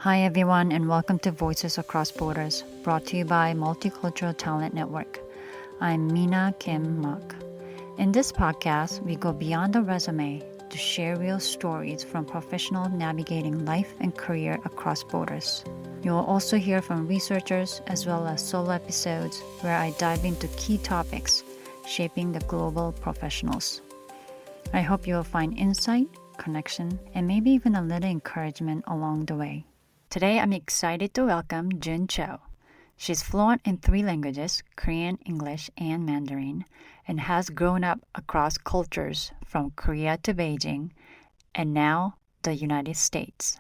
Hi, everyone, and welcome to Voices Across Borders, brought to you by Multicultural Talent Network. I'm Mina Kim Mak. In this podcast, we go beyond the resume to share real stories from professionals navigating life and career across borders. You will also hear from researchers as well as solo episodes where I dive into key topics shaping the global professionals. I hope you will find insight, connection, and maybe even a little encouragement along the way. Today, I'm excited to welcome June Cho. She's fluent in 3 languages, Korean, English, and Mandarin, and has grown up across cultures from Korea to Beijing, and now the United States.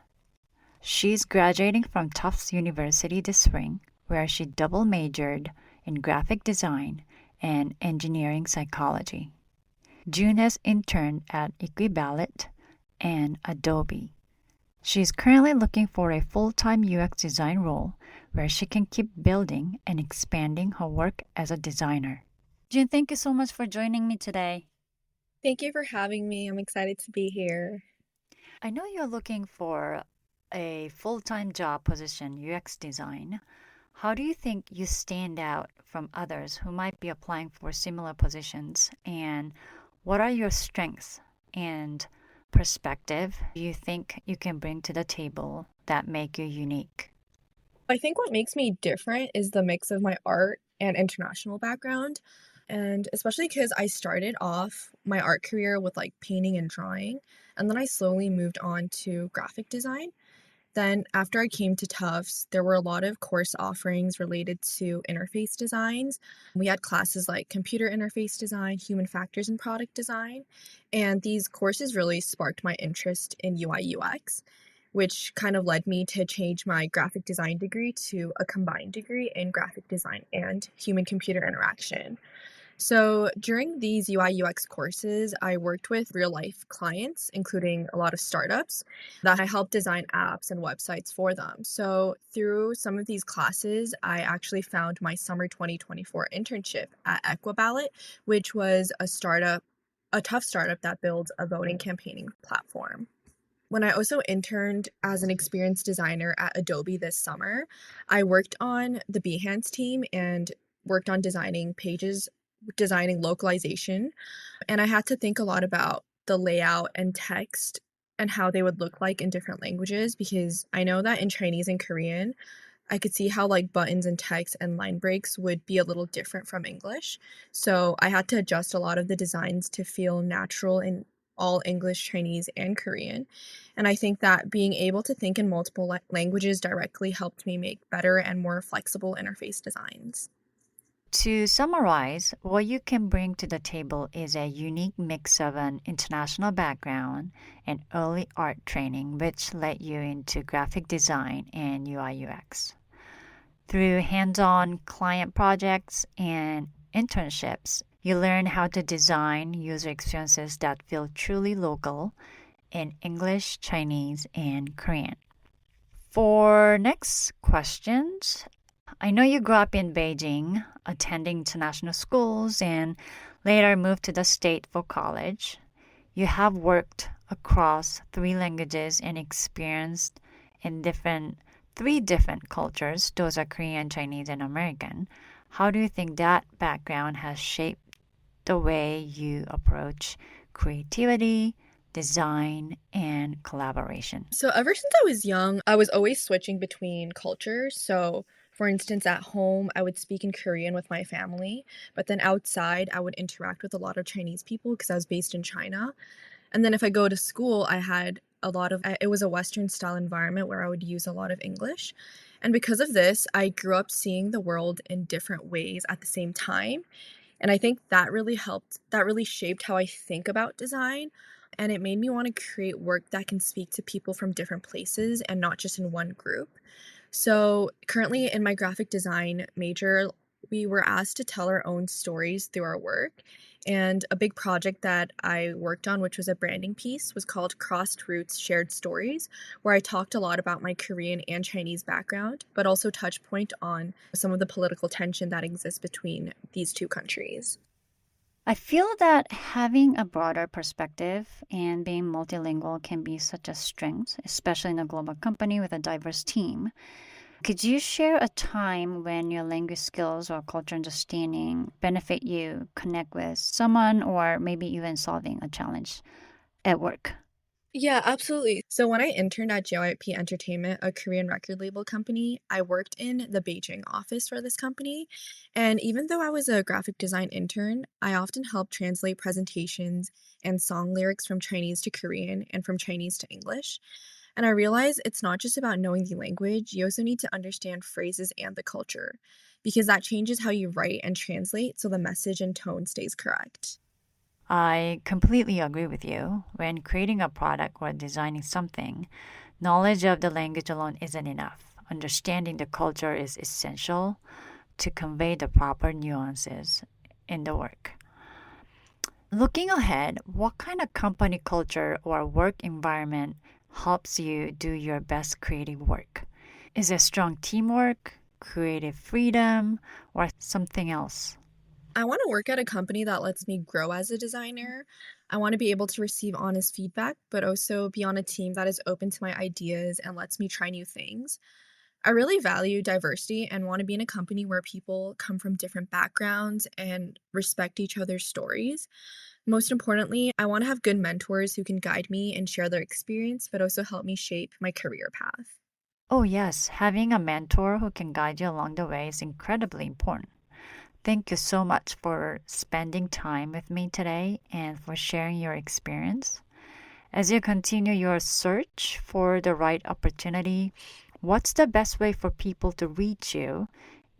She's graduating from Tufts University this spring, where she double majored in graphic design and engineering psychology. June has interned at Equiballot and Adobe. She's currently looking for a full-time UX design role where she can keep building and expanding her work as a designer. June, thank you so much for joining me today. Thank you for having me. I'm excited to be here. I know you're looking for a full-time job position, UX design. How do you think you stand out from others who might be applying for similar positions? And what are your strengths and perspective do you think you can bring to the table that make you unique? I think what makes me different is the mix of my art and international background. And especially because I started off my art career with like painting and drawing, and then I slowly moved on to graphic design. Then, after I came to Tufts, there were a lot of course offerings related to interface designs. We had classes like computer interface design, human factors, and product design. And these courses really sparked my interest in UI UX, which kind of led me to change my graphic design degree to a combined degree in graphic design and human computer interaction. So during these UI UX courses, I worked with real life clients, including a lot of startups, that I helped design apps and websites for them. So through some of these classes, I actually found my summer 2024 internship at Equiballot, which was a tough startup that builds a voting campaigning platform. When I also interned as an experienced designer at Adobe this summer, I worked on the Behance team and worked on designing pages, designing localization. And I had to think a lot about the layout and text and how they would look like in different languages because I know that in Chinese and Korean, I could see how like buttons and text and line breaks would be a little different from English. So I had to adjust a lot of the designs to feel natural in all English, Chinese, and Korean. And I think that being able to think in multiple languages directly helped me make better and more flexible interface designs. To summarize, what you can bring to the table is a unique mix of an international background and early art training, which led you into graphic design and UI UX. Through hands on client projects and internships, you learn how to design user experiences that feel truly local in English, Chinese, and Korean. For next questions, I know you grew up in Beijing, attending international schools, and later moved to the state for college. You have worked across 3 languages and experienced in 3 different cultures. Those are Korean, Chinese, and American. How do you think that background has shaped the way you approach creativity, design, and collaboration? So ever since I was young, I was always switching between cultures. So for instance, at home, I would speak in Korean with my family, but then outside, I would interact with a lot of Chinese people because I was based in China. And then if I go to school, I had it was a Western style environment where I would use a lot of English. And because of this, I grew up seeing the world in different ways at the same time. And I think that really shaped how I think about design. And it made me want to create work that can speak to people from different places and not just in one group. So currently in my graphic design major, we were asked to tell our own stories through our work. And a big project that I worked on, which was a branding piece, was called Crossed Roots Shared Stories, where I talked a lot about my Korean and Chinese background, but also touch point on some of the political tension that exists between these two countries. I feel that having a broader perspective and being multilingual can be such a strength, especially in a global company with a diverse team. Could you share a time when your language skills or culture understanding benefit you connect with someone or maybe even solving a challenge at work? Yeah, absolutely. So when I interned at JYP Entertainment, a Korean record label company, I worked in the Beijing office for this company. And even though I was a graphic design intern, I often helped translate presentations and song lyrics from Chinese to Korean and from Chinese to English. And I realized it's not just about knowing the language, you also need to understand phrases and the culture, because that changes how you write and translate so the message and tone stays correct. I completely agree with you. When creating a product or designing something, knowledge of the language alone isn't enough. Understanding the culture is essential to convey the proper nuances in the work. Looking ahead, what kind of company culture or work environment helps you do your best creative work? Is it strong teamwork, creative freedom, or something else? I want to work at a company that lets me grow as a designer. I want to be able to receive honest feedback, but also be on a team that is open to my ideas and lets me try new things. I really value diversity and want to be in a company where people come from different backgrounds and respect each other's stories. Most importantly, I want to have good mentors who can guide me and share their experience, but also help me shape my career path. Oh, yes, having a mentor who can guide you along the way is incredibly important. Thank you so much for spending time with me today and for sharing your experience. As you continue your search for the right opportunity, what's the best way for people to reach you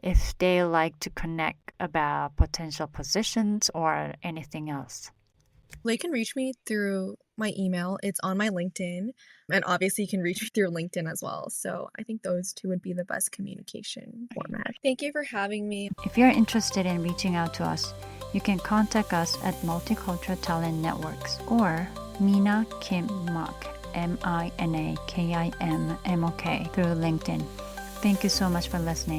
if they like to connect about potential positions or anything else? They can reach me through my email. It's on my LinkedIn. And obviously, you can reach me through LinkedIn as well. So I think those two would be the best communication format. Thank you for having me. If you're interested in reaching out to us, you can contact us at Multicultural Talent Networks or Mina Kim Mok, MINAKIMMOK, through LinkedIn. Thank you so much for listening.